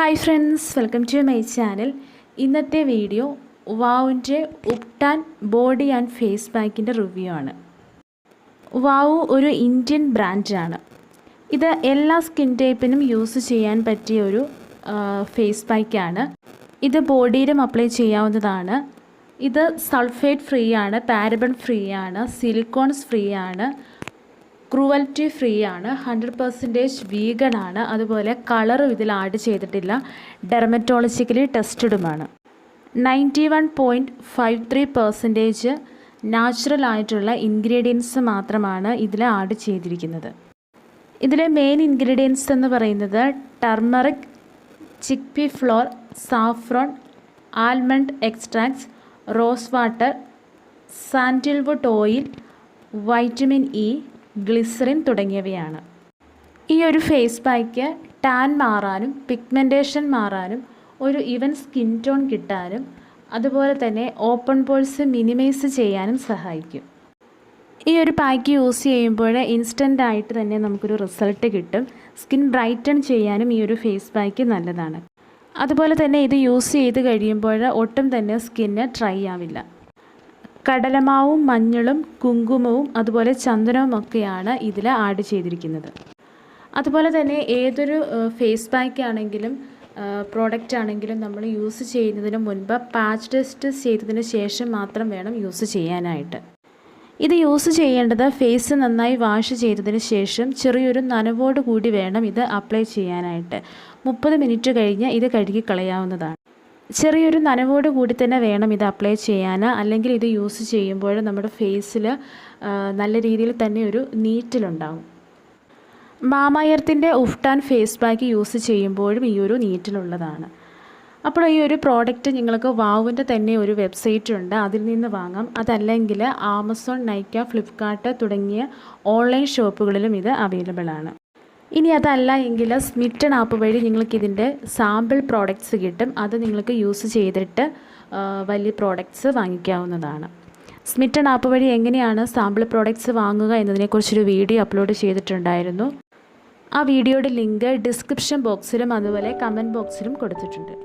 Hi friends, welcome to my channel. ഇന്നത്തെ video വാവിൻ്റെ ubtan body and face പാക്കിൻ്റെ review ആണ്. വാവ് ഒരു ഇന്ത്യൻ ബ്രാൻഡാണ്. ഇത് എല്ലാ സ്കിൻ ടൈപ്പിനും യൂസ് ചെയ്യാൻ പറ്റിയ ഒരു ഫേസ് പാക്കാണ്. ഇത് ബോഡിയിലും അപ്ലൈ ചെയ്യാവുന്നതാണ്. ഇത് സൾഫേറ്റ് ഫ്രീ ആണ്, പാരബൺ ഫ്രീ ആണ്, സിലിക്കോൺസ് ഫ്രീ ആണ്, ക്രൂവൽറ്റി ഫ്രീ ആണ്, 100% വീഗൺ ആണ്. അതുപോലെ കളറും ഇതിൽ ആഡ് ചെയ്തിട്ടില്ല, ഡെർമറ്റോളജിക്കലി ടെസ്റ്റഡുമാണ്. 91.53% നാച്ചുറൽ ആയിട്ടുള്ള ഇൻഗ്രീഡിയൻസ് മാത്രമാണ് ഇതിൽ ആഡ് ചെയ്തിരിക്കുന്നത്. ഇതിലെ മെയിൻ ഇൻഗ്രീഡിയൻസ് എന്ന് പറയുന്നത് turmeric, chickpea flour, saffron, almond extracts, rose water, sandalwood oil, vitamin E, glycerin തുടങ്ങിയവയാണ്. ഈ ഒരു ഫേസ് പാക്ക് ടാൻ മാറാനും പിഗ്മെൻറ്റേഷൻ മാറാനും ഒരു ഈവൻ സ്കിൻ ടോൺ കിട്ടാനും അതുപോലെ തന്നെ ഓപ്പൺ പോൾസ് മിനിമൈസ് ചെയ്യാനും സഹായിക്കും. ഈ ഒരു പാക്ക് യൂസ് ചെയ്യുമ്പോൾ ഇൻസ്റ്റൻ്റായിട്ട് തന്നെ നമുക്കൊരു റിസൾട്ട് കിട്ടും. സ്കിൻ ബ്രൈറ്റൺ ചെയ്യാനും ഈ ഒരു ഫേസ് പാക്ക് നല്ലതാണ്. അതുപോലെ തന്നെ ഇത് യൂസ് ചെയ്ത് കഴിയുമ്പോൾ ഒട്ടും തന്നെ സ്കിന്ന് ഡ്രൈ ആവില്ല. കടലമാവും മഞ്ഞളും കുങ്കുമവും അതുപോലെ ചന്ദനവും ഒക്കെയാണ് ഇതിൽ ആഡ് ചെയ്തിരിക്കുന്നത്. അതുപോലെ തന്നെ ഏതൊരു ഫേസ് പാക്ക് ആണെങ്കിലും പ്രോഡക്റ്റ് ആണെങ്കിലും നമ്മൾ യൂസ് ചെയ്യുന്നതിന് മുൻപ് പാച്ച് ടെസ്റ്റ് ചെയ്തതിന് ശേഷം മാത്രം വേണം യൂസ് ചെയ്യാനായിട്ട്. ഇത് യൂസ് ചെയ്യേണ്ടത് ഫേസ് നന്നായി വാഷ് ചെയ്തതിന് ശേഷം ചെറിയൊരു നനവോട് കൂടി വേണം ഇത് അപ്ലൈ ചെയ്യാനായിട്ട്. 30 മിനിറ്റ് കഴിഞ്ഞ് ഇത് കഴുകി കളയാവുന്നതാണ്. ചെറിയൊരു നനവോട് കൂടി തന്നെ വേണം ഇത് അപ്ലൈ ചെയ്യാൻ. അല്ലെങ്കിൽ ഇത് യൂസ് ചെയ്യുമ്പോൾ നമ്മുടെ ഫേസിൽ നല്ല രീതിയിൽ തന്നെ ഒരു നീറ്റലുണ്ടാകും. മാമയർത്തിൻ്റെ ഉഫ്ടാൻ ഫേസ് പാക്ക് യൂസ് ചെയ്യുമ്പോഴും ഈ ഒരു നീറ്റലുള്ളതാണ്. അപ്പോൾ ഈ ഒരു പ്രോഡക്റ്റ് നിങ്ങൾക്ക് വാവിൻ്റെ തന്നെ ഒരു വെബ്സൈറ്റ് ഉണ്ട്, അതിൽ നിന്ന് വാങ്ങാം. അതല്ലെങ്കിൽ ആമസോൺ, നൈക്ക, ഫ്ലിപ്കാർട്ട് തുടങ്ങിയ ഓൺലൈൻ ഷോപ്പുകളിലും ഇത് അവൈലബിൾ ആണ്. ഇനി അതല്ല എങ്കിൽ സ്മിറ്റൺ ആപ്പ് വഴി നിങ്ങൾക്കിതിൻ്റെ സാമ്പിൾ പ്രോഡക്റ്റ്സ് കിട്ടും. അത് നിങ്ങൾക്ക് യൂസ് ചെയ്തിട്ട് വലിയ പ്രോഡക്റ്റ്സ് വാങ്ങിക്കാവുന്നതാണ്. സ്മിറ്റൺ ആപ്പ് വഴി എങ്ങനെയാണ് സാമ്പിൾ പ്രോഡക്റ്റ്സ് വാങ്ങുക എന്നതിനെക്കുറിച്ചൊരു വീഡിയോ അപ്ലോഡ് ചെയ്തിട്ടുണ്ടായിരുന്നു. ആ വീഡിയോയുടെ ലിങ്ക് ഡിസ്ക്രിപ്ഷൻ ബോക്സിലും അതുപോലെ കമൻറ്റ് ബോക്സിലും കൊടുത്തിട്ടുണ്ട്.